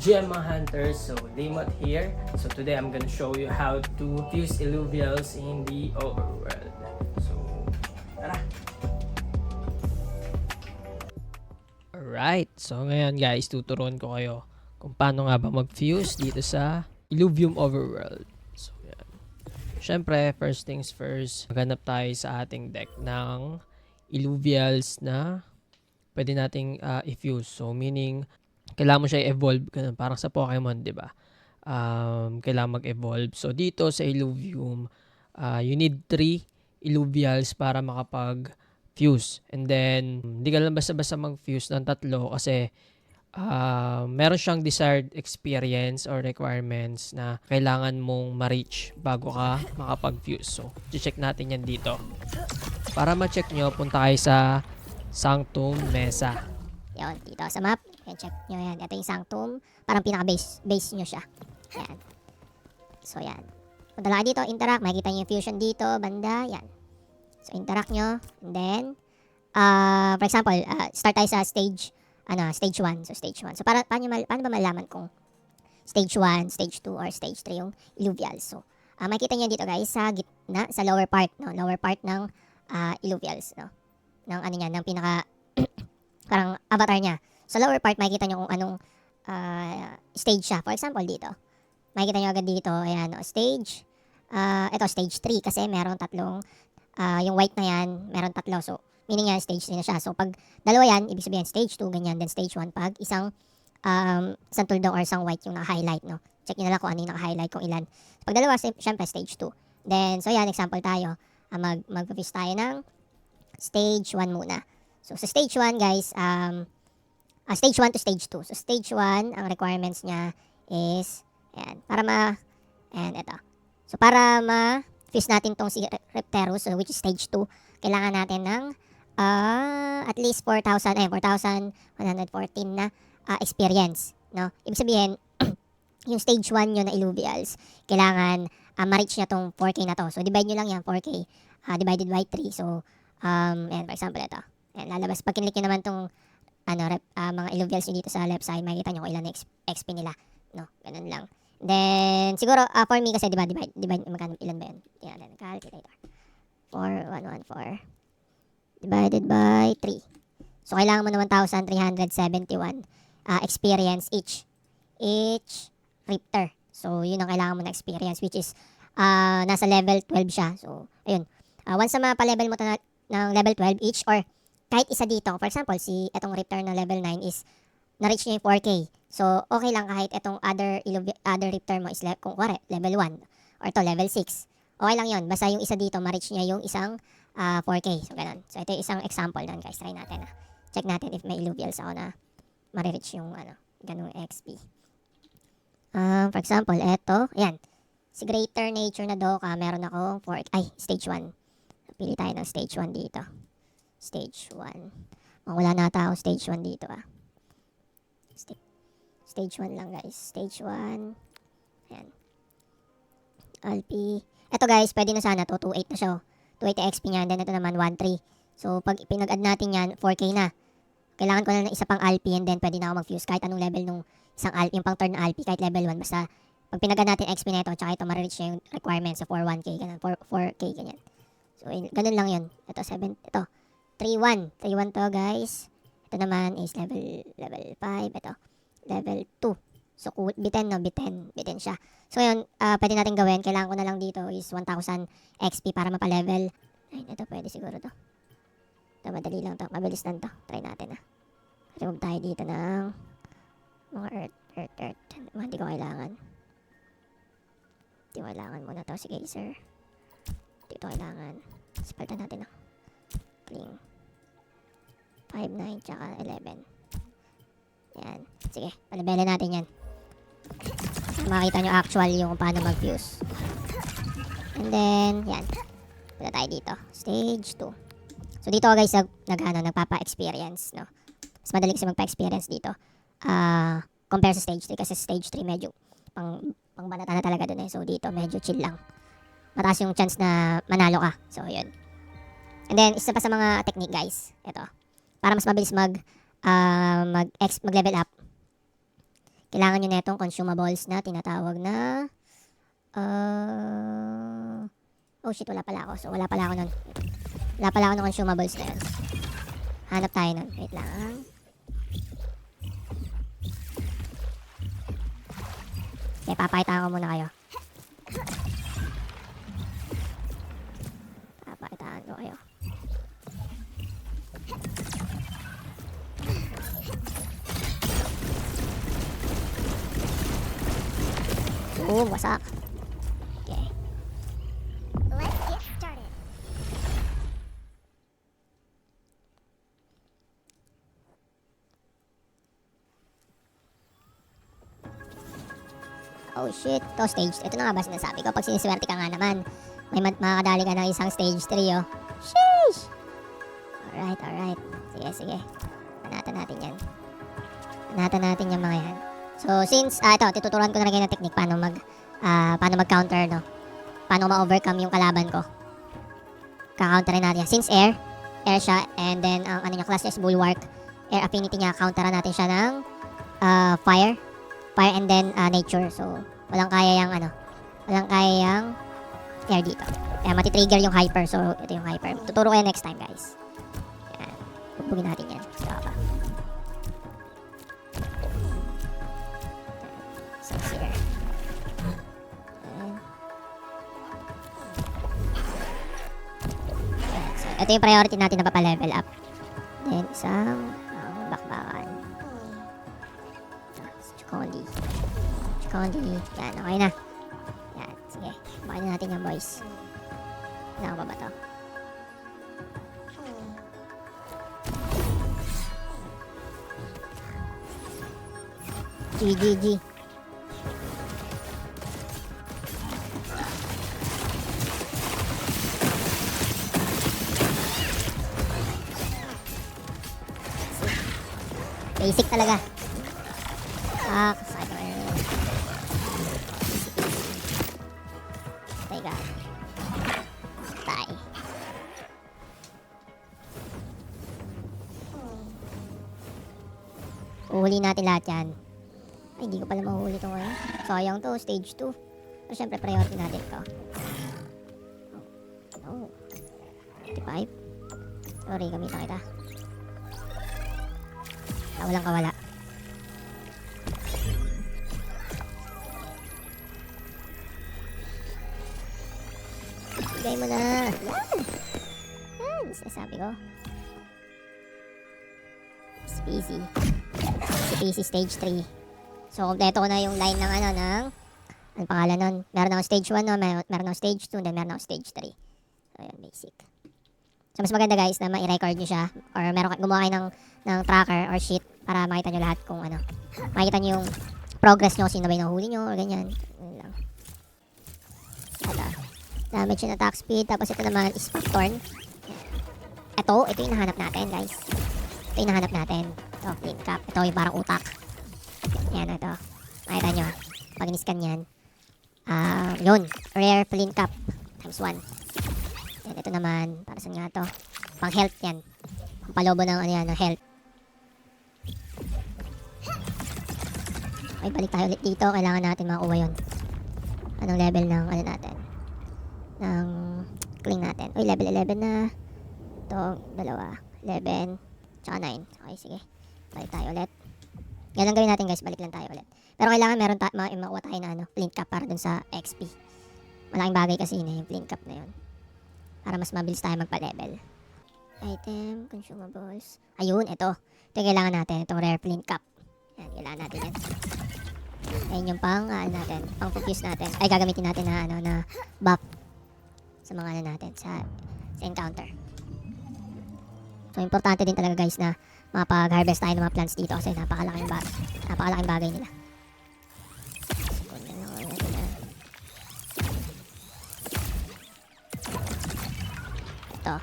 Gemma Hunter, so Daymot here. So today I'm gonna show you how to fuse illuvials in the overworld. So, tara! Alright, so ngayon guys, tuturuan ko kayo kung paano nga ba mag-fuse dito sa Illuvium Overworld. So yan. Syempre, first things first, maghanap tayo sa ating deck ng illuvials na pwede nating i-fuse. So meaning, kailangan mo siya i-evolve, parang sa Pokemon, di ba? Kailangan mag-evolve. So dito sa Illuvium, you need 3 illuvials para makapag-fuse. And then, hindi ka lang basta-basta mag-fuse ng 3 kasi meron siyang desired experience or requirements na kailangan mong ma-reach bago ka makapag-fuse. So, check natin yan dito. Para ma-check nyo, punta kayo sa Sanctum Mesa. Yun, dito sa map. Yan, check nyo yan. Ito yung Sanctum. Parang pinaka-base nyo siya. Yan. So, yan. Punta lang dito, interact. Makikita nyo yung fusion dito, banda. Yan. So, interact nyo. And then, for example, start tayo sa stage 1. So, stage 1. So, paano ba malaman kung stage 1, stage 2, or stage 3 yung illuvials? So, makikita nyo dito guys, sa gitna, sa lower part, no? Lower part ng illuvials, no? Ng ano niya, ng pinaka, parang avatar niya. Sa lower part, makikita nyo kung anong stage siya. For example, dito. Makikita nyo agad dito, ayan, no? Stage, ito, stage 3, kasi meron tatlong, yung white na yan, meron tatlo. So, meaning yan, stage 3 na siya. So, pag dalawa yan, ibig sabihin, stage 2, ganyan. Then, stage 1, pag isang tuldong or isang white yung naka-highlight, no? Check nyo na lang kung ano yung naka-highlight, kung ilan. Pag dalawa, syempre, stage 2. Then, so yan, example tayo. Mag-fuse tayo ng stage 1 muna. So, sa stage 1, guys, stage 1 to stage 2. So, stage 1, ang requirements niya is, ayan, ayan, ito. So, para ma-fuse natin tong si Repterus, so, which is stage 2, kailangan natin ng at least 4,114 na experience, no? Ibig sabihin, yung stage 1 nyo na illuvials, kailangan ma-reach niya tong 4K na to. So, divide nyo lang yan, 4K, divided by 3. So, and for example, ito. Ayan, lalabas. Pag kinlik nyo naman tong mga illuvials nyo dito sa left side, makikita nyo kung ilan na XP nila. No, ganun lang. Then, siguro, for me kasi, divide, magkano, ilan ba yun? Tingnan natin, calculator. 4,114 divided by 3. So, kailangan mo na 1,371 experience each Ripter. So, yun ang kailangan mo na experience, which is nasa level 12 siya. So, ayun. Once na mapa-level mo ng level 12 each, or kahit isa dito, for example, si etong Ripter na level 9 is na-reach niya yung 4K. So, okay lang kahit etong other Ripter mo is kung kuwari, level 1 or to level 6. Okay lang yun. Basta yung isa dito, ma-reach niya yung isang 4K. So, ganun. So, ito yung isang example doon, guys. Try natin. Check natin if may illuvials ako na ma-reach yung ganung XP. For example, eto. Ayan. Si Greater Nature na Doka, meron akong stage 1. Pili tayo ng stage 1 dito. Stage 1. Wala na ata ako stage 1 dito, Stage 1 lang, guys. Stage 1. Ayan. Alpi. Ito, guys, pwede na sana to. 2.8 na siya. 280 XP niya. And then, ito naman, 1.3. So, pag pinag-add natin yan, 4K na. Kailangan ko na ng isa pang Alpi, and then pwede na ako mag-fuse kahit anong level nung isang Alpi, yung pang turn na Alpi, kahit level 1. Basta, pag pinag-add natin XP na ito, tsaka ito, ma-reach niya yung requirements sa 4-1K, ganun, 4K, ganyan. So, ganun lang yun. Ito, 3-1. 3-1 to, guys. Ito naman is level 5. Ito, level 2. So, B10, no? B10 siya. So, yun, pwede natin gawin. Kailangan ko na lang dito is 1,000 XP para mapa-level. Ay, ito, pwede siguro to. Ito, madali lang to. Mabilis lang to. Try natin, Remove tayo dito ng mga earth. Hindi ko kailangan. Hindi ko kailangan muna to. Sige, sir. Hindi ko kailangan. Spaltan natin, Cling. 5, 9, tsaka 11. Yan. Sige, palabela natin yan. Makita nyo actual yung paano mag-fuse. And then, yan. Punta tayo dito. Stage 2. So, dito guys, nagpapa-experience, no? Mas madali kasi magpa-experience dito. Compare sa stage 3. Kasi stage 3 medyo pangbanata na talaga dun, So, dito medyo chill lang. Mataas yung chance na manalo ka. So, yun. And then, isa pa sa mga technique, guys. Ito. Para mas mabilis mag-level up. kailangan nyo netong consumables na tinatawag na, oh shit, wala pala ako. So, wala pala ako nun. Wala pala ako ng consumables na yun. Hanap tayo nun. Wait lang. Okay, papakita ko muna kayo. Papakitaan ko kayo. Boom, wasak. Okay. Let's get started. Oh shit, to stage. Ito na nga ba sinasabi ko? Pag siniswerte ka nga naman, may makakadali ka ng isang stage 3, oh. Sheesh! Alright. Sige. Panatan natin yan. Panatan natin yung mga yan. So, since, ito, tututuruan ko na rin kayo ng technique paano mag-counter, no? Paano ma-overcome yung kalaban ko. Kaka-counterin natin yan. Since air siya, and then, ang ano niya, classless bulwark, air affinity niya, counteran natin siya ng fire and then nature. So, walang kaya yung air dito. Kaya matitrigger yung hyper. So, ito yung hyper. Tuturo ko yan next time, guys. Yan. Bubugin natin yan. Saka pa. So, here. Yan. So, ito yung priority natin na papalevel up. Then, isang bakbakan. Chikondi. Yan, okay na. Yan, sige. Bakain na natin yung boys. Kailangan pa ba to? GGG. Basic talaga. Sakit naman yun. Teka. Tay. Uhuli natin lahat yan. Ay, hindi ko pala mahuhuli ito ngayon. Sayang to, stage 2. So, syempre, priority natin to. Oh. 55. Sorry, gamitan kita. Walang kawala. Bigay mo na. Yan, sinasabi ko. Easy peasy stage 3. So, kompleto ko na yung line ng ano pangalan nun? Meron akong stage 1, no? Meron akong stage 2, then meron akong stage 3. So, yan, basic. So, mas maganda guys na ma-record nyo siya or gumawa kayo ng tracker or sheet para makita nyo lahat kung ano. Makita nyo yung progress nyo, sino ba yung nahuli nyo or ganyan. Yun lang. Ito. Damage and attack speed. Tapos ito naman is Factorn. Ito yung nahanap natin guys. Ito yung nahanap natin. Ito, flint cap. Ito yung parang utak. Yan, ito. Makita nyo. Pag in-scan yan. Yun. Rare flint cap. Times 1. Yan, ito naman. Para saan nga to? Pang health yan. Pang palobo ng ng health. Okay, balik tayo ulit dito. Kailangan natin makuha yun. Anong level ng natin? Ng cling natin. Uy, level 11 na. Ito, 2. 11. Tsaka 9. Okay, sige. Balik tayo ulit. Yan ang gawin natin guys. Balik lang tayo ulit. Pero kailangan meron makuha tayo na flint cap para dun sa XP. Malaking bagay kasi yun yung flint cap na yun. Para mas mabilis tayo magpa-level. Item, consumables. Ayun, ito. Ito yung kailangan natin. Itong rare flint cap. Yan, kailangan natin yan. Ayan yung natin. Pang focus natin. Ay, gagamitin natin na buff. Sa mga natin. Sa encounter. So, importante din talaga guys na mapag-harvest tayo ng mga plants dito kasi napakalaking bagay nila. Ito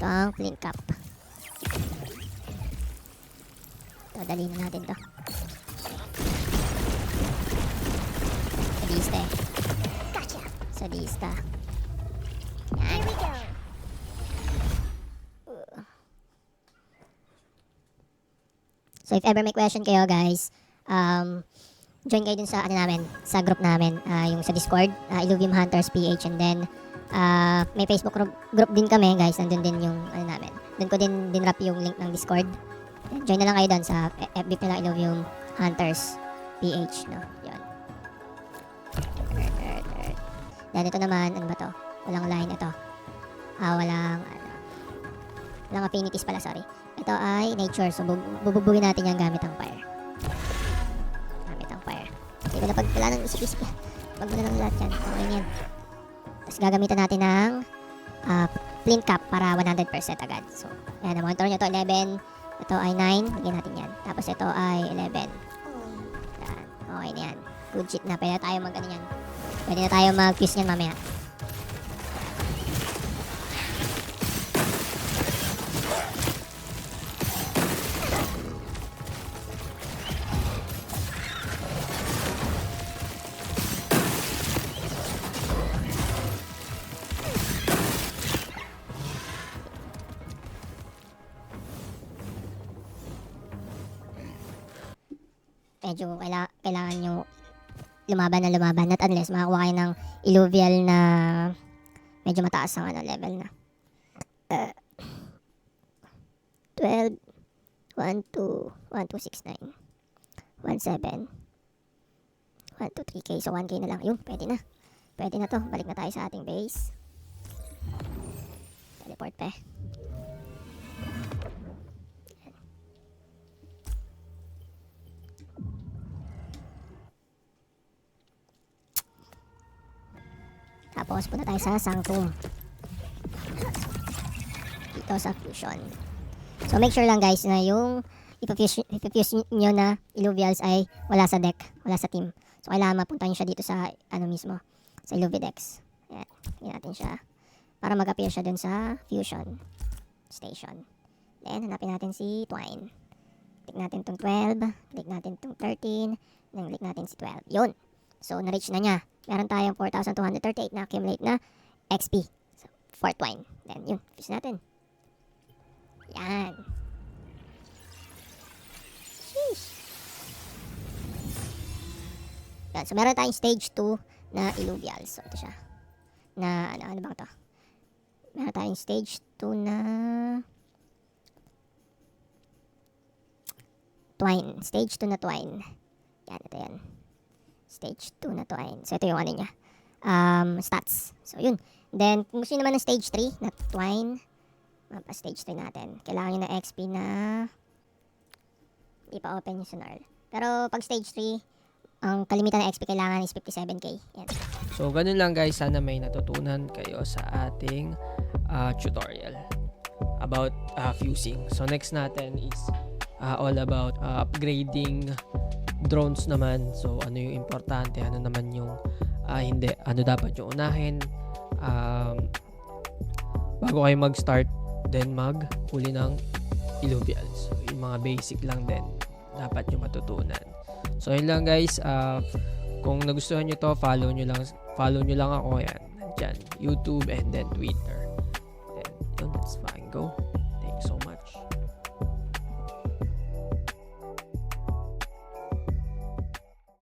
ang flint cap. Ito, dali na natin to. Sadista. Gotcha. Sadista. Here we go. So if ever may question kayo guys, join kayo dun sa ano namin, sa group namin, yung sa Discord, Illuvium Hunters PH, and then may Facebook group din kami, guys. Nandun din yung ano namin. Doon ko din dinrap yung link ng Discord. Join na lang kayo doon sa FB nila, Illuvium Hunters PH, no? Yun. Then ito naman, ano ba to? Walang line ito. Walang affinities pala, sorry. Ito ay nature, so bububugin natin yan gamit ang fire. Hindi ko na pagpala ng isip-isip. Wag mo na lang lahat yan. Okay na yan. Tapos gagamitan natin ng flint cap para 100% agad. So, yan. Monitor nyo ito 11. Ito ay 9. Lagyan natin yan. Tapos ito ay 11. Yan. Okay na yan. Good shit na. Pwede na tayo mag ano yan. Pwede na tayo mag-fuse yan mamaya. Medyo kailangan nyo lumaban. Not unless makakuha kayo ng illuvial na medyo mataas ang level na. 12, 1, 2, 1, 2, 6, 9, 1, 7, 1, 2, 3K. So 1K na lang. Yun, pwede na. Pwede na to. Balik na tayo sa ating base. Teleport pa. Tapos punta tayo sa Sanctum. Dito sa Fusion. So make sure lang guys na yung ipafuse nyo na Illuvials ay wala sa deck, wala sa team. So kailangan mapunta nyo siya dito sa ano mismo, sa Illuvidex. Ayan, tingnan natin siya. Para mag-appear siya dun sa Fusion Station. Then hanapin natin si Twine. Click natin tong 12, click natin tong 13, then click natin si 12. Yun. So na-reach na niya. Meron tayong 4,238 na accumulate na XP for Twine. Then yun, fuse natin. Yan. Sheesh. Yan. So meron tayong stage 2 na Illuvials. So ito siya. Na ano bang to? Meron tayong stage 2 na Twine. Stage 2 na Twine. Yan, ito yan. Stage 2 na Twine. So ito yung ano niya. Stats. So yun. Then kung gusto nyo naman ng stage 3 na Twine, stage 3 natin. Kailangan nyo na XP na hindi pa open yung Snarl. Pero pag stage 3, ang kalimitan na XP kailangan is 57k. Yan. So, ganun lang guys. Sana may natutunan kayo sa ating tutorial about fusing. So, next natin is all about upgrading drones naman. So, ano yung importante, ano naman yung hindi, ano dapat yung unahin bago kayo mag-start, then mag-huli ng Illuvials. So, yung mga basic lang din dapat yung matutunan. So, yun lang guys. Kung nagustuhan nyo to, follow nyo lang ako yan. Nandyan, YouTube and then Twitter. Then, yun, let's fucking go.